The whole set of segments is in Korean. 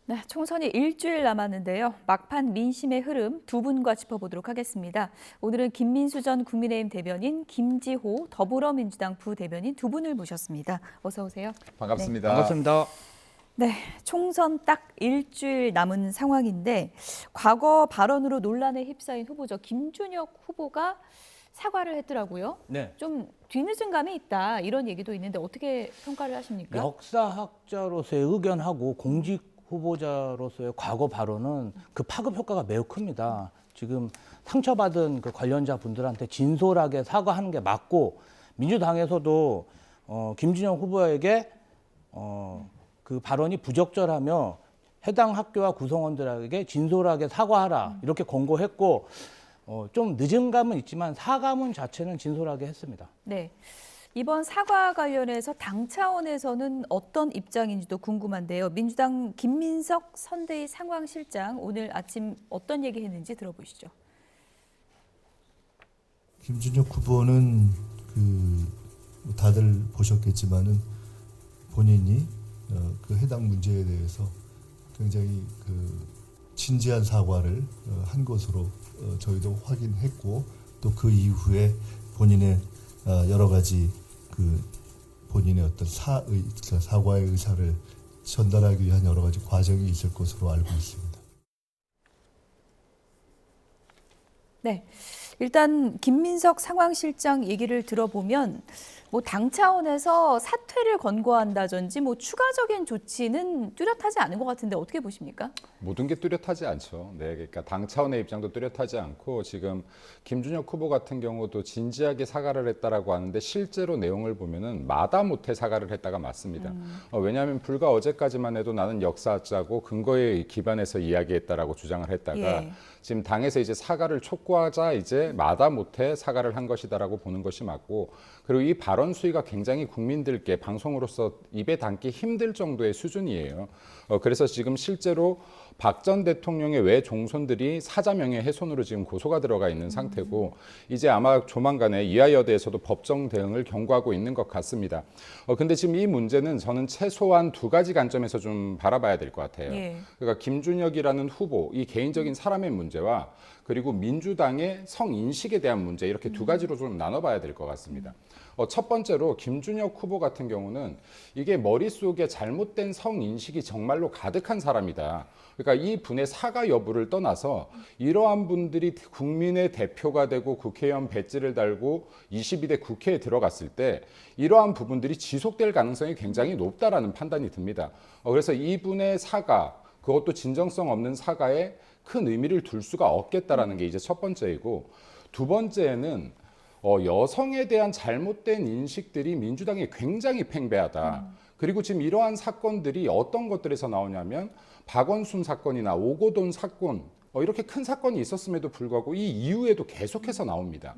네, 총선이 일주일 남았는데요. 막판 민심의 흐름 두 분과 짚어보도록 하겠습니다. 오늘은 김민수 전 국민의힘 대변인, 김지호 더불어민주당 부대변인 두 분을 모셨습니다. 어서 오세요. 반갑습니다. 반갑습니다. 네, 총선 딱 일주일 남은 상황인데 과거 발언으로 논란에 휩싸인 후보죠. 김준혁 후보가 사과를 했더라고요. 네. 좀 뒤늦은 감이 있다 이런 얘기도 있는데 어떻게 평가를 하십니까? 역사학자로서의 의견하고 공직 후보자로서의 과거 발언은 그 파급 효과가 매우 큽니다. 지금 상처받은 그 관련자 분들한테 진솔하게 사과하는 게 맞고, 민주당에서도 김준영 후보에게 그 발언이 부적절하며 해당 학교와 구성원들에게 진솔하게 사과하라 이렇게 권고했고, 좀 늦은 감은 있지만 사과문 자체는 진솔하게 했습니다. 네. 이번 사과 관련해서 당 차원에서는 어떤 입장인지도 궁금한데요. 민주당 김민석 선대위 상황실장 오늘 아침 어떤 얘기 했는지 들어보시죠. 김준혁 후보는 다들 보셨겠지만은 본인이 그 해당 문제에 대해서 굉장히 진지한 사과를 한 것으로 저희도 확인했고, 또 그 이후에 본인의 여러 가지 본인의 어떤 사과의 의사를 전달하기 위한 여러 가지 과정이 있을 것으로 알고 있습니다. 네, 일단 김민석 상황실장 얘기를 들어보면 뭐 당 차원에서 사퇴를 권고한다든지 뭐 추가적인 조치는 뚜렷하지 않은 것 같은데 어떻게 보십니까? 모든 게 뚜렷하지 않죠. 네, 그러니까 당 차원의 입장도 뚜렷하지 않고, 지금 김준혁 후보 같은 경우도 진지하게 사과를 했다라고 하는데 실제로 내용을 보면은 마다못해 사과를 했다가 맞습니다. 왜냐하면 불과 어제까지만 해도 나는 역사학자고 근거에 기반해서 이야기했다라고 주장을 했다가 예. 지금 당에서 이제 사과를 촉구하자 이제 마다못해 사과를 한 것이다라고 보는 것이 맞고, 그리고 이 발언 수위가 굉장히 국민들께 방송으로서 입에 담기 힘들 정도의 수준이에요. 그래서 지금 실제로 박 전 대통령의 외 종손들이 사자명예 훼손으로 지금 고소가 들어가 있는 상태고, 이제 아마 조만간에 이화여대에서도 법정 대응을 경고하고 있는 것 같습니다. 근데 지금 이 문제는 저는 최소한 두 가지 관점에서 좀 바라봐야 될 것 같아요. 예. 그러니까 김준혁이라는 후보, 이 개인적인 사람의 문제와 그리고 민주당의 성인식에 대한 문제, 이렇게 두 가지로 좀 나눠봐야 될 것 같습니다. 첫 번째로 김준혁 후보 같은 경우는 이게 머릿속에 잘못된 성인식이 정말로 가득한 사람이다. 그러니까 이 분의 사과 여부를 떠나서 이러한 분들이 국민의 대표가 되고 국회의원 배지를 달고 22대 국회에 들어갔을 때 이러한 부분들이 지속될 가능성이 굉장히 높다라는 판단이 듭니다. 그래서 이분의 사과, 그것도 진정성 없는 사과에 큰 의미를 둘 수가 없겠다라는 게 이제 첫 번째이고, 두 번째는 여성에 대한 잘못된 인식들이 민주당이 굉장히 팽배하다. 그리고 지금 이러한 사건들이 어떤 것들에서 나오냐면 박원순 사건이나 오고돈 사건, 이렇게 큰 사건이 있었음에도 불구하고 이 이후에도 계속해서 나옵니다.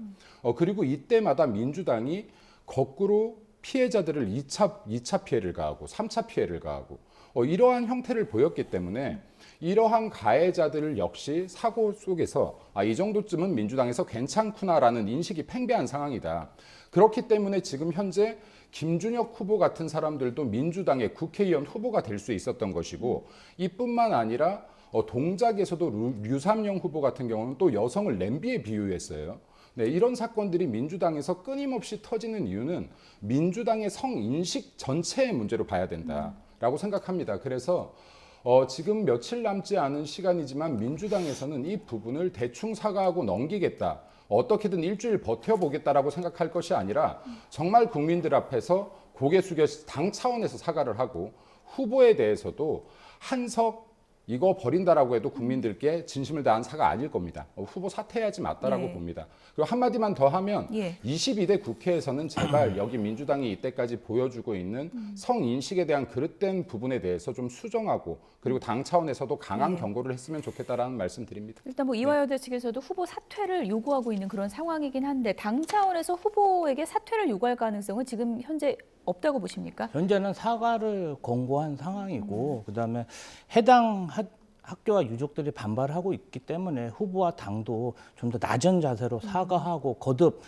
그리고 이때마다 민주당이 거꾸로 피해자들을 2차 피해를 가하고 3차 피해를 가하고 이러한 형태를 보였기 때문에 이러한 가해자들 역시 사고 속에서 이 정도쯤은 민주당에서 괜찮구나라는 인식이 팽배한 상황이다. 그렇기 때문에 지금 현재 김준혁 후보 같은 사람들도 민주당의 국회의원 후보가 될 수 있었던 것이고, 이뿐만 아니라 동작에서도 류삼영 후보 같은 경우는 또 여성을 냄비에 비유했어요. 네, 이런 사건들이 민주당에서 끊임없이 터지는 이유는 민주당의 성인식 전체의 문제로 봐야 된다라고 생각합니다. 그래서 지금 며칠 남지 않은 시간이지만 민주당에서는 이 부분을 대충 사과하고 넘기겠다, 어떻게든 일주일 버텨보겠다라고 생각할 것이 아니라 정말 국민들 앞에서 고개 숙여 당 차원에서 사과를 하고, 후보에 대해서도 한석 이거 버린다라고 해도 국민들께 진심을 다한 사과 아닐 겁니다. 후보 사퇴해야지 맞다라고 예. 봅니다. 그리고 한마디만 더 하면 예. 22대 국회에서는 제발 여기 민주당이 이때까지 보여주고 있는 성인식에 대한 그릇된 부분에 대해서 좀 수정하고, 그리고 당 차원에서도 강한 예. 경고를 했으면 좋겠다라는 말씀 드립니다. 일단 뭐 이화여대 측에서도 후보 사퇴를 요구하고 있는 그런 상황이긴 한데 당 차원에서 후보에게 사퇴를 요구할 가능성은 지금 현재 없다고 보십니까? 현재는 사과를 권고한 상황이고, 그다음에 해당 학교와 유족들이 반발하고 있기 때문에 후보와 당도 좀 더 낮은 자세로 사과하고 거듭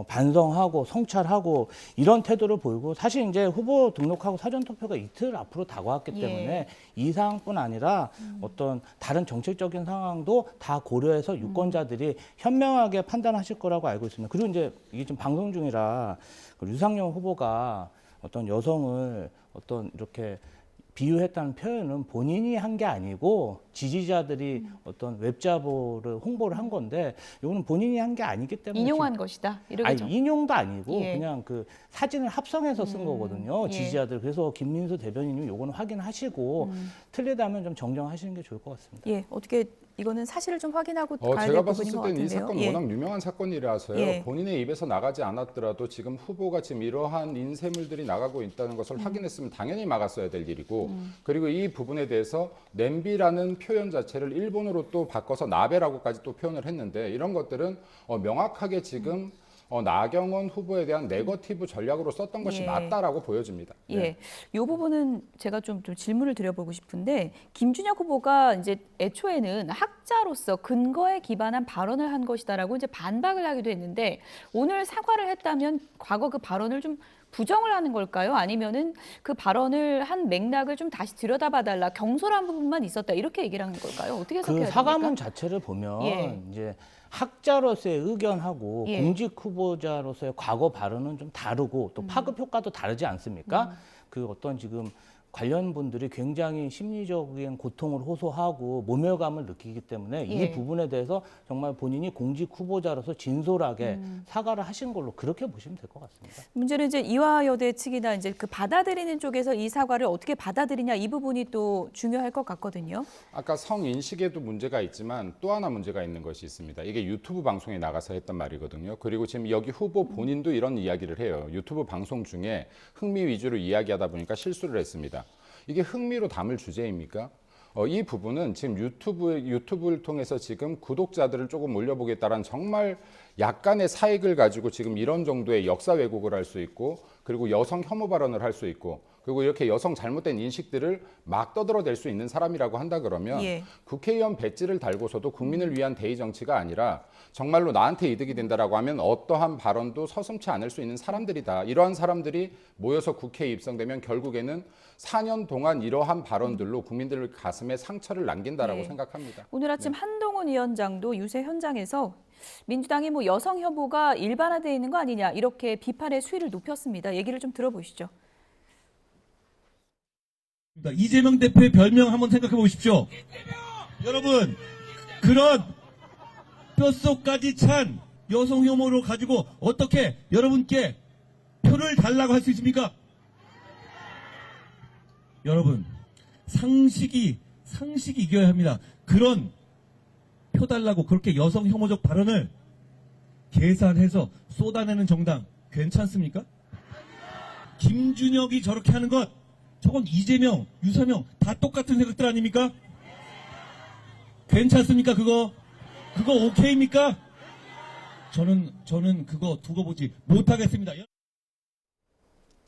반성하고 성찰하고 이런 태도를 보이고 사실 이제 후보 등록하고 사전 투표가 이틀 앞으로 다가왔기 때문에 이 사항뿐 아니라 어떤 다른 정책적인 상황도 다 고려해서 유권자들이 현명하게 판단하실 거라고 알고 있습니다. 그리고 이제 이게 지금 방송 중이라 그 유상용 후보가 어떤 여성을 어떤 이렇게 비유했다는 표현은 본인이 한 게 아니고 지지자들이 어떤 웹자보를 홍보를 한 건데 이거는 본인이 한 게 아니기 때문에 인용한 것이다. 이러겠죠. 아니, 인용도 아니고 예. 그냥 그 사진을 합성해서 쓴 거거든요. 예. 지지자들. 그래서 김민수 대변인님 요거는 확인하시고 틀리다면 좀 정정하시는 게 좋을 것 같습니다. 예, 어떻게 이거는 사실을 좀 확인하고 가야 될 제가 부분인 봤을 것 때는 이 같은데요. 사건 예. 워낙 유명한 사건이라서요. 예. 본인의 입에서 나가지 않았더라도 지금 후보가 지금 이러한 인쇄물들이 나가고 있다는 것을 확인했으면 당연히 막았어야 될 일이고 그리고 이 부분에 대해서 냄비라는 표현 자체를 일본어로 또 바꿔서 나베라고까지 또 표현을 했는데 이런 것들은 명확하게 지금 나경원 후보에 대한 네거티브 전략으로 썼던 것이 예. 맞다라고 보여집니다. 예, 이 부분은 제가 좀 질문을 드려보고 싶은데 김준혁 후보가 이제 애초에는 학자로서 근거에 기반한 발언을 한 것이다라고 이제 반박을 하기도 했는데 오늘 사과를 했다면 과거 그 발언을 좀 부정을 하는 걸까요? 아니면은 그 발언을 한 맥락을 좀 다시 들여다봐달라 경솔한 부분만 있었다 이렇게 얘기를 하는 걸까요? 어떻게 해석해야 그 됩니까? 사과문 자체를 보면 예. 이제 학자로서의 의견하고 예. 공직 후보자로서의 과거 발언은 좀 다르고 또 파급 효과도 다르지 않습니까? 그 어떤 지금 관련 분들이 굉장히 심리적인 고통을 호소하고 모멸감을 느끼기 때문에 예. 이 부분에 대해서 정말 본인이 공직 후보자로서 진솔하게 사과를 하신 걸로 그렇게 보시면 될 것 같습니다. 문제는 이제 이화여대 측이나 이제 그 받아들이는 쪽에서 이 사과를 어떻게 받아들이냐 이 부분이 또 중요할 것 같거든요. 아까 성인식에도 문제가 있지만 또 하나 문제가 있는 것이 있습니다. 이게 유튜브 방송에 나가서 했던 말이거든요. 그리고 지금 여기 후보 본인도 이런 이야기를 해요. 유튜브 방송 중에 흥미 위주로 이야기하다 보니까 실수를 했습니다. 이게 흥미로 담을 주제입니까? 이 부분은 지금 유튜브를 통해서 지금 구독자들을 조금 올려보겠다는 정말 약간의 사익을 가지고 지금 이런 정도의 역사 왜곡을 할 수 있고 그리고 여성 혐오 발언을 할 수 있고 그리고 이렇게 여성 잘못된 인식들을 막 떠들어댈 수 있는 사람이라고 한다 그러면 예. 국회의원 배지를 달고서도 국민을 위한 대의 정치가 아니라 정말로 나한테 이득이 된다라고 하면 어떠한 발언도 서슴지 않을 수 있는 사람들이다. 이러한 사람들이 모여서 국회에 입성되면 결국에는 4년 동안 이러한 발언들로 국민들 가슴에 상처를 남긴다라고 예. 생각합니다. 오늘 아침 한동훈 위원장도 유세 현장에서 민주당이 뭐 여성 혐오가 일반화되어 있는 거 아니냐 이렇게 비판의 수위를 높였습니다. 얘기를 좀 들어보시죠. 이재명 대표의 별명 한번 생각해 보십시오. 여러분, 그런 뼛속까지 찬 여성 혐오를 가지고 어떻게 여러분께 표를 달라고 할 수 있습니까? 여러분, 상식이 이겨야 합니다. 그런 표 달라고 그렇게 여성 혐오적 발언을 계산해서 쏟아내는 정당 괜찮습니까? 김준혁이 저렇게 하는 것 저건 이재명, 유사명 다 똑같은 생각들 아닙니까? 괜찮습니까 그거? 그거 오케이입니까? 저는 그거 두고 보지 못하겠습니다.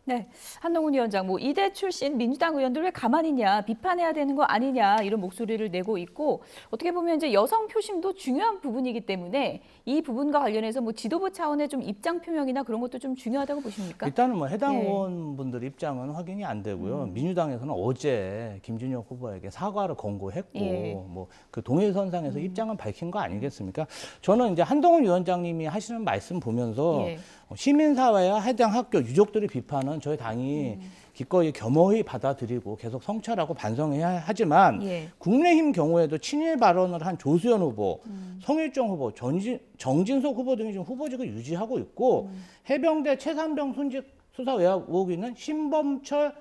네, 한동훈 위원장 뭐 이대 출신 민주당 의원들 왜 가만히 있냐 비판해야 되는 거 아니냐 이런 목소리를 내고 있고 어떻게 보면 이제 여성 표심도 중요한 부분이기 때문에 이 부분과 관련해서 뭐 지도부 차원의 좀 입장 표명이나 그런 것도 좀 중요하다고 보십니까? 일단은 뭐 해당 예. 의원분들 입장은 확인이 안 되고요. 민주당에서는 어제 김준혁 후보에게 사과를 권고했고 예. 뭐 그 동일선상에서 입장은 밝힌 거 아니겠습니까? 저는 이제 한동훈 위원장님이 하시는 말씀 보면서 예. 시민사회와 해당 학교 유족들의 비판은 저희 당이 기꺼이 겸허히 받아들이고 계속 성찰하고 반성해야 하지만 예. 국민의힘 경우에도 친일 발언을 한 조수연 후보, 성일종 후보, 정진석 후보 등이 지금 후보직을 유지하고 있고 해병대 최산병 순직 수사 의혹이 있는 신범철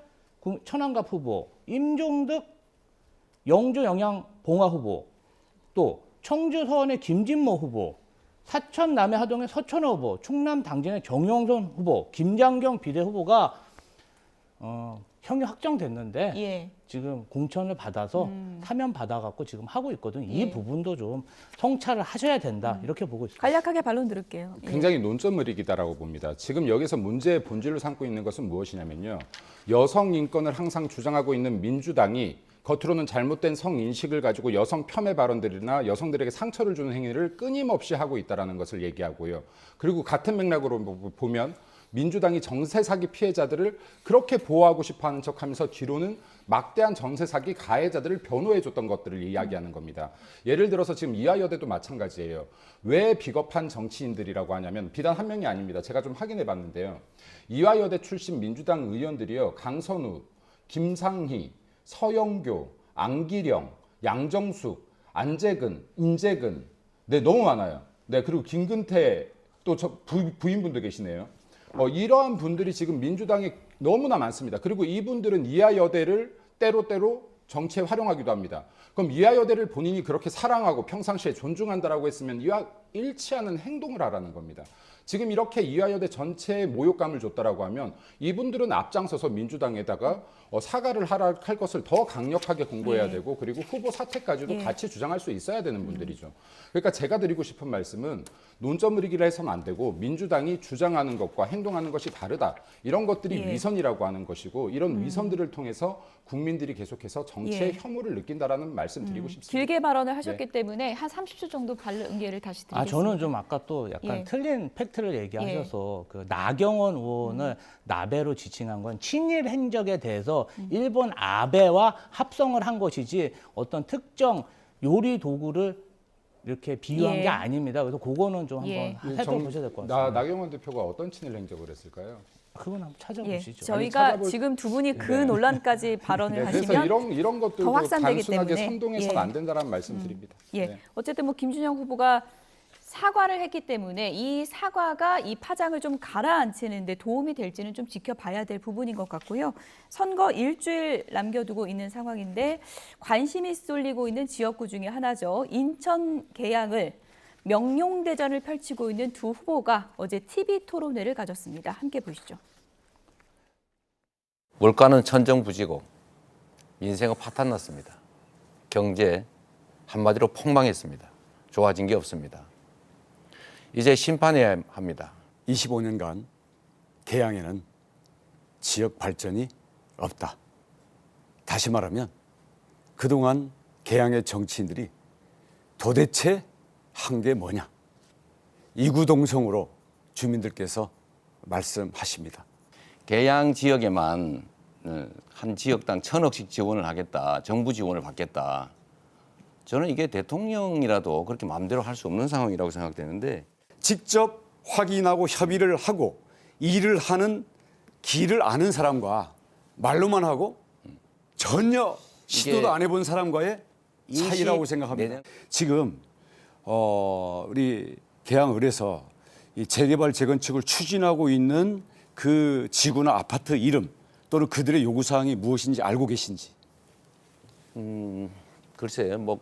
천안갑 후보, 임종득 영주 영양 봉화 후보, 또 청주 서원의 김진모 후보, 사천 남해 하동의 서천호 후보, 충남 당진의 정영선 후보, 김장경 비례 후보가 형이 확정됐는데 예. 지금 공천을 받아서 사면 받아갖고 지금 하고 있거든. 이 예. 부분도 좀 성찰을 하셔야 된다 이렇게 보고 있습니다. 간략하게 반론 들을게요. 예. 굉장히 논점을 이기다라고 봅니다. 지금 여기서 문제의 본질로 삼고 있는 것은 무엇이냐면요. 여성 인권을 항상 주장하고 있는 민주당이 겉으로는 잘못된 성인식을 가지고 여성 폄훼 발언들이나 여성들에게 상처를 주는 행위를 끊임없이 하고 있다는 것을 얘기하고요. 그리고 같은 맥락으로 보면 민주당이 정세 사기 피해자들을 그렇게 보호하고 싶어하는 척하면서 뒤로는 막대한 정세 사기 가해자들을 변호해줬던 것들을 이야기하는 겁니다. 예를 들어서 지금 이화여대도 마찬가지예요. 왜 비겁한 정치인들이라고 하냐면 비단 한 명이 아닙니다. 제가 좀 확인해봤는데요. 이화여대 출신 민주당 의원들이요. 강선우, 김상희, 서영교, 안기령, 양정숙, 안재근, 임재근, 네 너무 많아요. 네 그리고 김근태 또 부인분도 계시네요. 이러한 분들이 지금 민주당에 너무나 많습니다. 그리고 이분들은 이화여대를 때로때로 정치에 활용하기도 합니다. 그럼 이화여대를 본인이 그렇게 사랑하고 평상시에 존중한다라고 했으면 이와 일치하는 행동을 하라는 겁니다. 지금 이렇게 이화여대 전체에 모욕감을 줬다라고 하면 이분들은 앞장서서 민주당에다가 사과를 할 것을 더 강력하게 공고해야 되고 그리고 후보 사퇴까지도 같이 주장할 수 있어야 되는 분들이죠. 그러니까 제가 드리고 싶은 말씀은 논점을이기를 해서는 안 되고 민주당이 주장하는 것과 행동하는 것이 다르다. 이런 것들이 위선이라고 하는 것이고 이런 위선들을 통해서 국민들이 계속해서 정치의 혐오를 느낀다라는 말씀 드리고 싶습니다. 길게 발언을 하셨기 때문에 한 30초 정도 발언 기회를 다시 드리겠습니다. 저는 좀 아까 또 약간 틀린 팩트를 얘기하셔서 그 나경원 의원을 나베로 지칭한 건 친일 행적에 대해서 일본 아베와 합성을 한 것이지 어떤 특정 요리 도구를 이렇게 비유한 게 아닙니다. 그래서 그거는 좀 한번 살펴보셔야 될 것 같습니다. 나경원 대표가 어떤 친일 행적을 했을까요? 그건 한번 찾아보시죠. 저희가 지금 두 분이 그 논란까지 발언을 그래서 하시면 이런 것들도 더 확산되기 단순하게 때문에 선동해서는 안 된다는 말씀 드립니다. 어쨌든 뭐 김준영 후보가 사과를 했기 때문에 이 사과가 이 파장을 좀 가라앉히는 데 도움이 될지는 좀 지켜봐야 될 부분인 것 같고요. 선거 일주일 남겨두고 있는 상황인데 관심이 쏠리고 있는 지역구 중에 하나죠. 인천 계양을 명룡대전을 펼치고 있는 두 후보가 어제 TV 토론회를 가졌습니다. 함께 보시죠. 물가는 천정부지고 민생은 파탄났습니다. 경제 한마디로 폭망했습니다. 좋아진 게 없습니다. 이제 심판해야 합니다. 25년간 계양에는 지역 발전이 없다. 다시 말하면 그동안 계양의 정치인들이 도대체 한 게 뭐냐. 이구동성으로 주민들께서 말씀하십니다. 계양 지역에만 한 지역당 1,000억씩 지원을 하겠다. 정부 지원을 받겠다. 저는 이게 대통령이라도 그렇게 마음대로 할 수 없는 상황이라고 생각되는데 직접 확인하고 협의를 하고 일을 하는 길을 아는 사람과 말로만 하고 전혀 시도도 안 해본 사람과의 차이라고 생각합니다. 지금 우리 계양을에서 이 재개발 재건축을 추진하고 있는 그 지구나 아파트 이름 또는 그들의 요구사항이 무엇인지 알고 계신지. 글쎄요. 뭐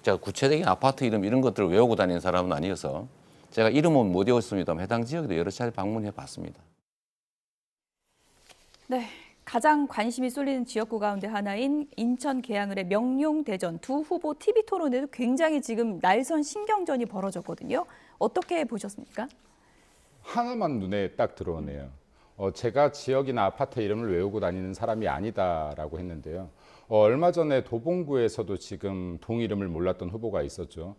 제가 구체적인 아파트 이름 이런 것들을 외우고 다니는 사람은 아니어서 제가 이름은 못 외웠습니다만 해당 지역에도 여러 차례 방문해 봤습니다. 네, 가장 관심이 쏠리는 지역구 가운데 하나인 인천 계양을의 명룡대전 두 후보 TV 토론에도 굉장히 지금 날선 신경전이 벌어졌거든요. 어떻게 보셨습니까? 하나만 눈에 딱 들어오네요. 제가 지역이나 아파트 이름을 외우고 다니는 사람이 아니다라고 했는데요. 얼마 전에 도봉구에서도 지금 동 이름을 몰랐던 후보가 있었죠.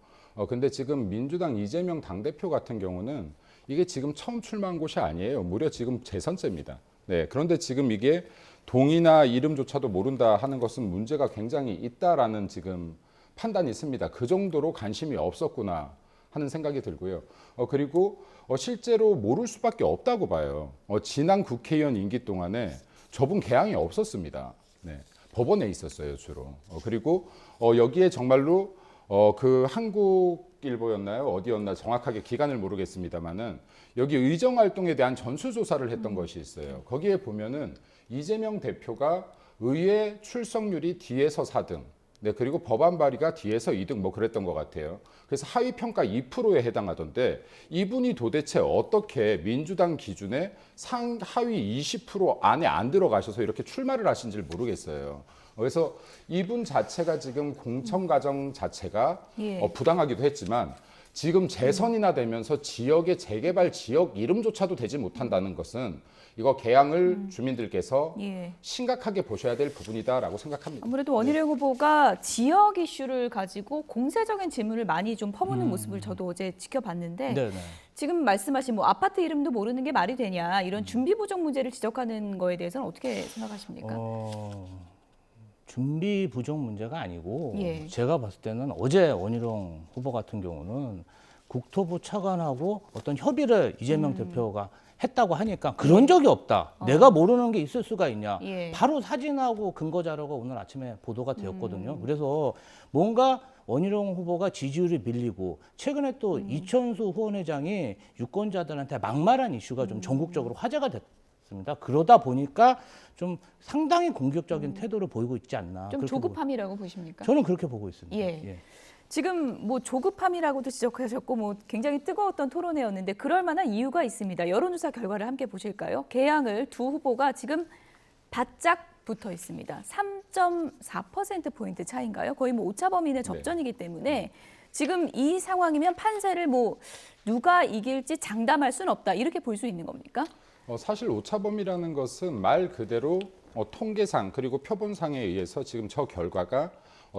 근데 지금 민주당 이재명 당대표 같은 경우는 이게 지금 처음 출마한 곳이 아니에요. 무려 지금 재선제입니다. 네, 그런데 지금 이게 동이나 이름조차도 모른다 하는 것은 문제가 굉장히 있다라는 지금 판단이 있습니다. 그 정도로 관심이 없었구나 하는 생각이 들고요. 그리고 실제로 모를 수밖에 없다고 봐요. 지난 국회의원 임기 동안에 저분 개항이 없었습니다. 네, 법원에 있었어요, 주로. 그리고 여기에 정말로 그 한국일보였나요? 어디였나 정확하게 기간을 모르겠습니다만은 여기 의정활동에 대한 전수조사를 했던 것이 있어요. 거기에 보면은 이재명 대표가 의회 출석률이 뒤에서 4등, 네, 그리고 법안 발의가 뒤에서 2등 뭐 그랬던 것 같아요. 그래서 하위 평가 2%에 해당하던데 이분이 도대체 어떻게 민주당 기준에 상하위 20% 안에 안 들어가셔서 이렇게 출마를 하신지를 모르겠어요. 그래서 이분 자체가 지금 공천 과정 자체가 부당하기도 했지만 지금 재선이나 되면서 지역의 재개발 지역 이름조차도 되지 못한다는 것은 이거 개항을 주민들께서 예. 심각하게 보셔야 될 부분이다라고 생각합니다. 아무래도 원희룡 후보가 지역 이슈를 가지고 공세적인 질문을 많이 좀 퍼무는 모습을 저도 어제 지켜봤는데 네네. 지금 말씀하신 뭐 아파트 이름도 모르는 게 말이 되냐 이런 준비 부족 문제를 지적하는 거에 대해서는 어떻게 생각하십니까? 준비 부족 문제가 아니고 예. 제가 봤을 때는 어제 원희룡 후보 같은 경우는 국토부 차관하고 어떤 협의를 이재명 대표가 했다고 하니까 그런 적이 없다. 내가 모르는 게 있을 수가 있냐. 예. 바로 사진하고 근거 자료가 오늘 아침에 보도가 되었거든요. 그래서 뭔가 원희룡 후보가 지지율이 밀리고 최근에 또 이천수 후원회장이 유권자들한테 막말한 이슈가 좀 전국적으로 화제가 됐습니다. 그러다 보니까 좀 상당히 공격적인 태도를 보이고 있지 않나. 좀 그렇게 조급함이라고 보십니까? 저는 그렇게 보고 있습니다. 예. 지금 뭐 조급함이라고도 지적하셨고 뭐 굉장히 뜨거웠던 토론회였는데 그럴 만한 이유가 있습니다. 여론조사 결과를 함께 보실까요? 개항을 두 후보가 지금 바짝 붙어 있습니다. 3.4%포인트 차이인가요? 거의 뭐 오차범위의 접전이기 때문에 지금 이 상황이면 판세를 뭐 누가 이길지 장담할 수는 없다. 이렇게 볼 수 있는 겁니까? 사실 오차범위라는 것은 말 그대로 통계상 그리고 표본상에 의해서 지금 저 결과가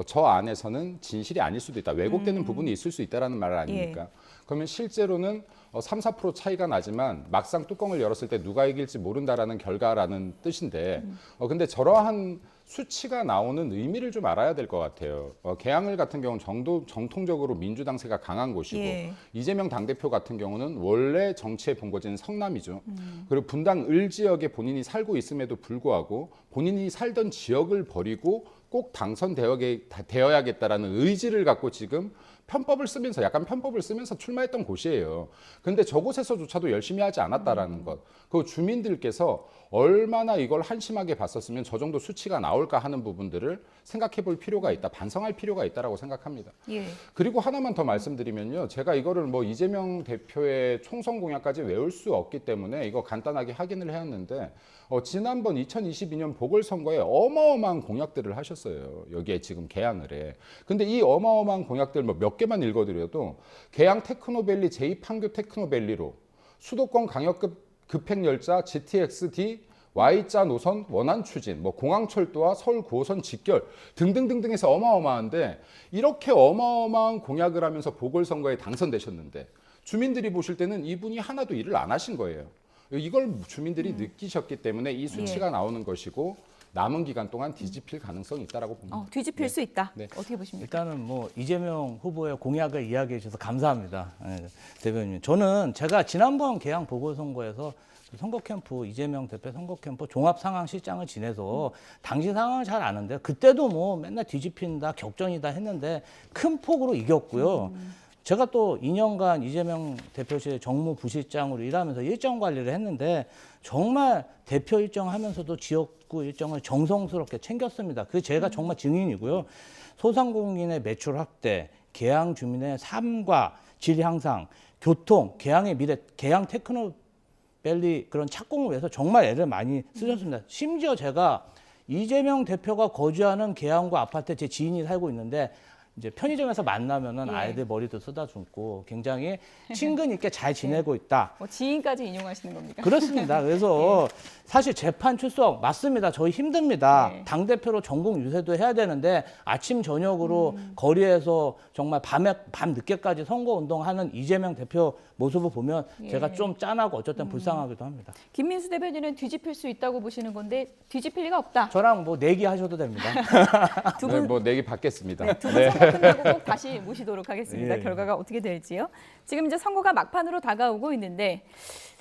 저 안에서는 진실이 아닐 수도 있다. 왜곡되는 부분이 있을 수 있다라는 말 아닙니까? 그러면 실제로는 3, 4% 차이가 나지만 막상 뚜껑을 열었을 때 누가 이길지 모른다라는 결과라는 뜻인데 근데 저러한 수치가 나오는 의미를 좀 알아야 될 것 같아요. 개항을 같은 경우는 정통적으로 민주당세가 강한 곳이고 예. 이재명 당대표 같은 경우는 원래 정치의 본거지는 성남이죠. 그리고 분당 을 지역에 본인이 살고 있음에도 불구하고 본인이 살던 지역을 버리고 꼭 당선되어야겠다라는 의지를 갖고 지금 편법을 쓰면서 약간 편법을 쓰면서 출마했던 곳이에요. 근데 저곳에서조차도 열심히 하지 않았다라는 것. 그 주민들께서 얼마나 이걸 한심하게 봤었으면 저 정도 수치가 나올까 하는 부분들을 생각해 볼 필요가 있다. 반성할 필요가 있다라고 생각합니다. 예. 그리고 하나만 더 말씀드리면요. 제가 이거를 뭐 이재명 대표의 총선 공약까지 외울 수 없기 때문에 이거 간단하게 확인을 해왔는데 지난번 2022년 보궐선거에 어마어마한 공약들을 하셨어요. 여기에 지금 개항을 해. 근데 이 어마어마한 공약들 뭐 몇 개만 읽어드려도 개항 테크노밸리 제2판교 테크노밸리로 수도권 강역급 급행열차 GTX-D Y자 노선 원활 추진, 뭐 공항철도와 서울 9호선 직결 등등등등해서 어마어마한데 이렇게 어마어마한 공약을 하면서 보궐선거에 당선되셨는데 주민들이 보실 때는 이분이 하나도 일을 안 하신 거예요. 이걸 주민들이 느끼셨기 때문에 이 수치가 나오는 것이고 남은 기간 동안 뒤집힐 가능성이 있다라고 봅니다. 뒤집힐 수 있다. 네. 어떻게 보십니까? 일단은 뭐 이재명 후보의 공약을 이야기해 주셔서 감사합니다. 대변인. 저는 제가 지난번 개항 보궐선거에서 선거 캠프 이재명 대표 선거 캠프 종합 상황 실장을 지내서 당시 상황을 잘 아는데 그때도 뭐 맨날 뒤집힌다 격전이다 했는데 큰 폭으로 이겼고요. 제가 또 2년간 이재명 대표실 정무부실장으로 일하면서 일정 관리를 했는데 정말 대표 일정하면서도 지역구 일정을 정성스럽게 챙겼습니다. 그게 제가 정말 증인이고요. 소상공인의 매출 확대, 개항 주민의 삶과 질 향상, 교통, 개항의 미래, 개항 테크노밸리 그런 착공을 위해서 정말 애를 많이 쓰셨습니다. 심지어 제가 이재명 대표가 거주하는 개항구 아파트에 제 지인이 살고 있는데 이제 편의점에서 만나면은 아이들 머리도 쓰다듬고 굉장히 친근 있게 잘 지내고 있다. 지인까지 인용하시는 겁니까? 그렇습니다. 그래서 사실 재판 출석 맞습니다. 저희 힘듭니다. 네. 당대표로 전국 유세도 해야 되는데 아침 저녁으로 거리에서 정말 밤 늦게까지 선거운동하는 이재명 대표 모습을 보면 제가 좀 짠하고 어쩔 땐 불쌍하기도 합니다. 김민수 대변인은 뒤집힐 수 있다고 보시는 건데 뒤집힐 리가 없다. 저랑 뭐 내기하셔도 됩니다. 두 네, 분 뭐 내기 받겠습니다. 두 분 선거 끝나고 꼭 다시 모시도록 하겠습니다. 예. 결과가 어떻게 될지요. 지금 이제 선거가 막판으로 다가오고 있는데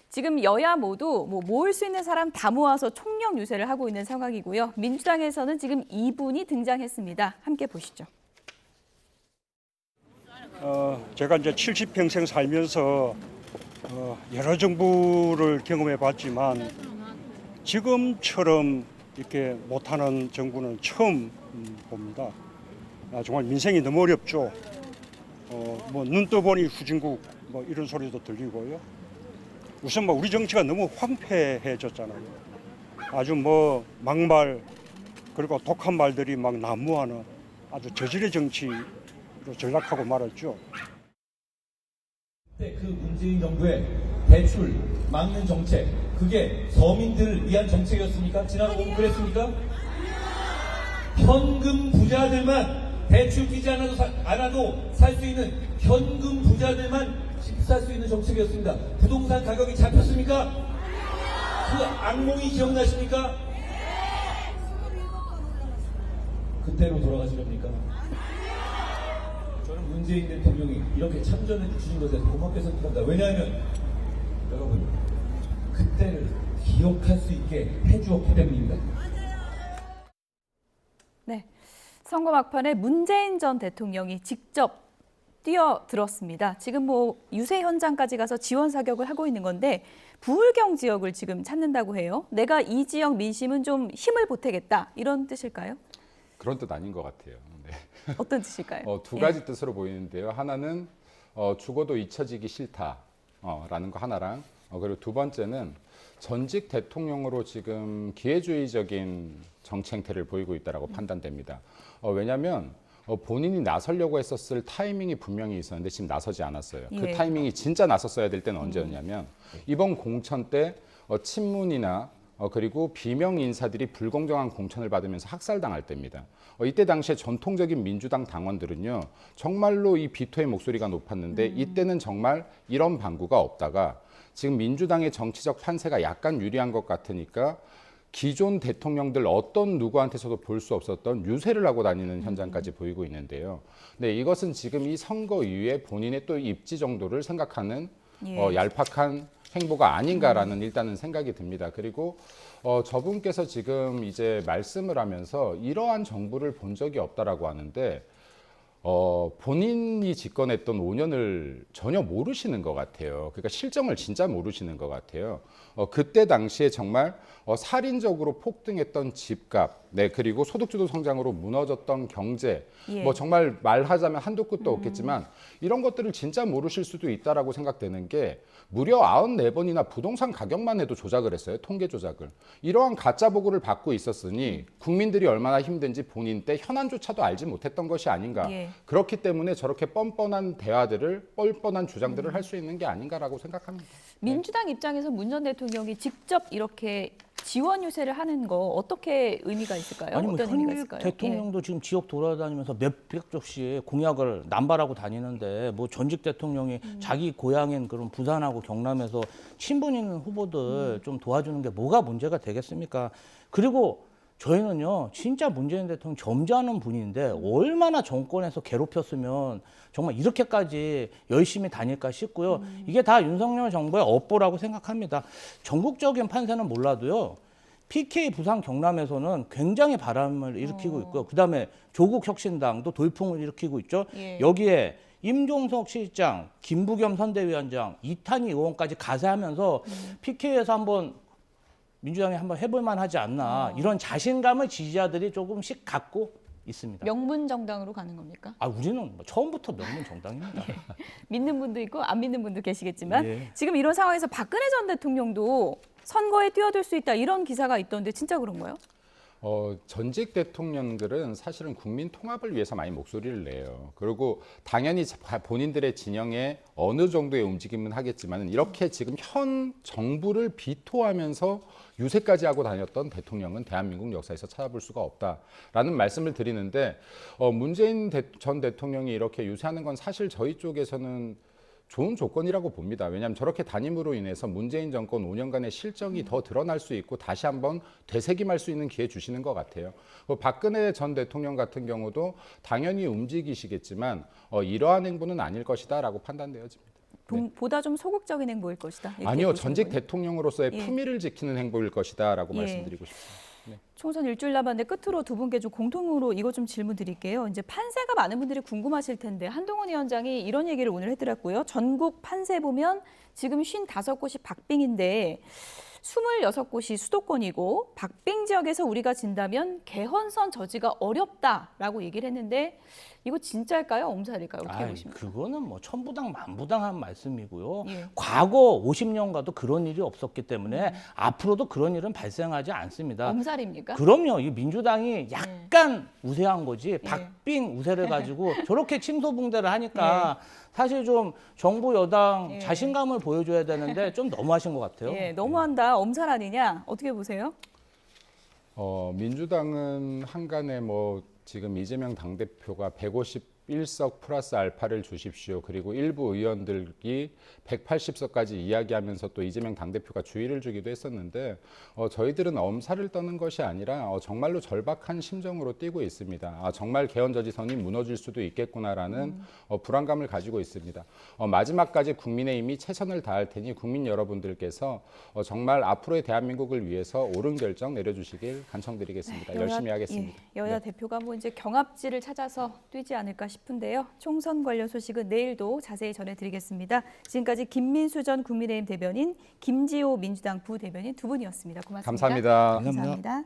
지금 여야 모두 뭐 모을 수 있는 사람 다 모아서 총력 유세를 하고 있는 상황이고요. 민주당에서는 지금 이분이 등장했습니다. 함께 보시죠. 제가 이제 70평생 살면서 여러 정부를 경험해 봤지만 지금처럼 이렇게 못하는 정부는 처음 봅니다. 정말 민생이 너무 어렵죠. 뭐 눈 떠보니 후진국 뭐 이런 소리도 들리고요. 우선 뭐 우리 정치가 너무 황폐해졌잖아요. 아주 뭐 막말 그리고 독한 말들이 막 난무하는 아주 저질의 정치로 전락하고 말았죠. 그때 그 문재인 정부의 대출 막는 정책, 그게 서민들을 위한 정책이었습니까? 지나가고 그랬습니까? 현금 부자들만 대출 끼지 않아도 살 수 있는 현금 부자들만 살 수 있는 정책이었습니다. 부동산 가격이 잡혔습니까? 그 악몽이 기억나십니까? 그때로 돌아가시렵니까? 저는 문재인 대통령이 이렇게 참전해 주신 것에 고맙게 생각합니다. 왜냐하면 여러분 그때를 기억할 수 있게 해주었기 때문입니다. 네, 선거 막판에 문재인 전 대통령이 직접 뛰어들었습니다. 지금 뭐 유세 현장까지 가서 지원 사격을 하고 있는 건데 부울경 지역을 지금 찾는다고 해요. 내가 이 지역 민심은 좀 힘을 보태겠다 이런 뜻일까요? 그런 뜻 아닌 것 같아요. 네. 어떤 뜻일까요? 두 가지 뜻으로 보이는데요. 하나는 죽어도 잊혀지기 싫다라는 거 하나랑 그리고 두 번째는 전직 대통령으로 지금 기회주의적인 정치 행태를 보이고 있다라고 판단됩니다. 왜냐하면 본인이 나서려고 했었을 타이밍이 분명히 있었는데 지금 나서지 않았어요. 그 예. 타이밍이 진짜 나섰어야 될 때는 언제였냐면 이번 공천 때 친문이나 그리고 비명 인사들이 불공정한 공천을 받으면서 학살당할 때입니다. 이때 당시에 전통적인 민주당 당원들은요, 정말로 이 비토의 목소리가 높았는데 이때는 정말 이런 방구가 없다가 지금 민주당의 정치적 판세가 약간 유리한 것 같으니까 기존 대통령들 어떤 누구한테서도 볼 수 없었던 유세를 하고 다니는 현장까지 보이고 있는데요. 네, 이것은 지금 이 선거 이후에 본인의 또 입지 정도를 생각하는 예. 얄팍한 행보가 아닌가라는 일단은 생각이 듭니다. 그리고 저분께서 지금 이제 말씀을 하면서 이러한 정부를 본 적이 없다라고 하는데 본인이 집권했던 5년을 전혀 모르시는 것 같아요. 그러니까 실정을 진짜 모르시는 것 같아요. 그때 당시에 정말 살인적으로 폭등했던 집값, 네, 그리고 소득주도 성장으로 무너졌던 경제, 예. 뭐 정말 말하자면 한도 끝도 없겠지만 이런 것들을 진짜 모르실 수도 있다라고 생각되는 게 무려 94번이나 부동산 가격만 해도 조작을 했어요. 통계 조작을. 이러한 가짜 보고를 받고 있었으니 국민들이 얼마나 힘든지 본인 때 현안조차도 알지 못했던 것이 아닌가. 예. 그렇기 때문에 저렇게 뻔뻔한 대화들을 뻔뻔한 주장들을 할 수 있는 게 아닌가라고 생각합니다. 민주당 입장에서 문 전 대통령이 직접 이렇게 지원 유세를 하는 거 어떻게 의미가 있을까요? 아니 뭐 어떤 의미가 현직 있을까요? 대통령도 지금 지역 돌아다니면서 몇백 조씩 공약을 남발하고 다니는데 뭐 전직 대통령이 자기 고향인 그런 부산하고 경남에서 친분 있는 후보들 좀 도와주는 게 뭐가 문제가 되겠습니까? 그리고 저희는요 진짜 문재인 대통령 점잖은 분인데 얼마나 정권에서 괴롭혔으면 정말 이렇게까지 열심히 다닐까 싶고요. 이게 다 윤석열 정부의 업보라고 생각합니다. 전국적인 판세는 몰라도요. PK 부산 경남에서는 굉장히 바람을 일으키고 있고요. 그다음에 조국 혁신당도 돌풍을 일으키고 있죠. 예. 여기에 임종석 실장, 김부겸 선대위원장, 이탄희 의원까지 가세하면서 PK에서 한번 민주당이 한번 해볼 만하지 않나 이런 자신감을 지지자들이 조금씩 갖고 있습니다. 명문 정당으로 가는 겁니까? 우리는 뭐 처음부터 명문 정당입니다. 믿는 분도 있고 안 믿는 분도 계시겠지만 예. 지금 이런 상황에서 박근혜 전 대통령도 선거에 뛰어들 수 있다 이런 기사가 있던데 진짜 그런가요? 전직 대통령들은 사실은 국민 통합을 위해서 많이 목소리를 내요. 그리고 당연히 본인들의 진영에 어느 정도의 움직임은 하겠지만 이렇게 지금 현 정부를 비토하면서 유세까지 하고 다녔던 대통령은 대한민국 역사에서 찾아볼 수가 없다라는 말씀을 드리는데 문재인 전 대통령이 이렇게 유세하는 건 사실 저희 쪽에서는 좋은 조건이라고 봅니다. 왜냐하면 저렇게 단임으로 인해서 문재인 정권 5년간의 실정이 더 드러날 수 있고 다시 한번 되새김할 수 있는 기회 주시는 것 같아요. 박근혜 전 대통령 같은 경우도 당연히 움직이시겠지만 이러한 행보는 아닐 것이다라고 판단되어집니다. 보다 좀 소극적인 행보일 것이다. 이렇게 아니요. 보시는 전직 거예요? 대통령으로서의 예. 품위를 지키는 행보일 것이다라고 예. 말씀드리고 싶습니다. 네. 총선 일주일 남았는데 끝으로 두 분께 좀 공통으로 이거 좀 질문 드릴게요. 이제 판세가 많은 분들이 궁금하실 텐데 한동훈 위원장이 이런 얘기를 오늘 해드렸고요. 전국 판세 보면 지금 55곳이 박빙인데 26곳이 수도권이고 박빙 지역에서 우리가 진다면 개헌선 저지가 어렵다라고 얘기를 했는데 이거 진짜일까요? 엄살일까요? 어떻게 보십니까? 그거는 뭐 천부당 만부당한 말씀이고요. 예. 과거 50년가도 그런 일이 없었기 때문에 앞으로도 그런 일은 발생하지 않습니다. 엄살입니까? 그럼요. 이 민주당이 약간 우세한 거지 박빙 우세를 가지고 저렇게 침소봉대를 하니까 사실 좀 정부 여당 자신감을 보여줘야 되는데 좀 너무하신 것 같아요. 예, 너무한다. 엄살 아니냐? 어떻게 보세요? 민주당은 한간에 뭐 지금 이재명 당대표가 151석 플러스 알파를 주십시오. 그리고 일부 의원들이 180석까지 이야기하면서 또 이재명 당대표가 주의를 주기도 했었는데 저희들은 엄살을 떠는 것이 아니라 정말로 절박한 심정으로 뛰고 있습니다. 정말 개헌저지선이 무너질 수도 있겠구나라는 불안감을 가지고 있습니다. 마지막까지 국민의힘이 최선을 다할 테니 국민 여러분들께서 정말 앞으로의 대한민국을 위해서 옳은 결정 내려주시길 간청드리겠습니다. 열심히 하겠습니다. 여야 네. 대표가 뭐 이제 경합지를 찾아서 뛰지 않을까 싶은데요. 총선 관련 소식은 내일도 자세히 전해드리겠습니다. 지금까지 김민수 전 국민의힘 대변인, 김지호 민주당 부대변인 두 분이었습니다. 고맙습니다. 감사합니다. 감사합니다.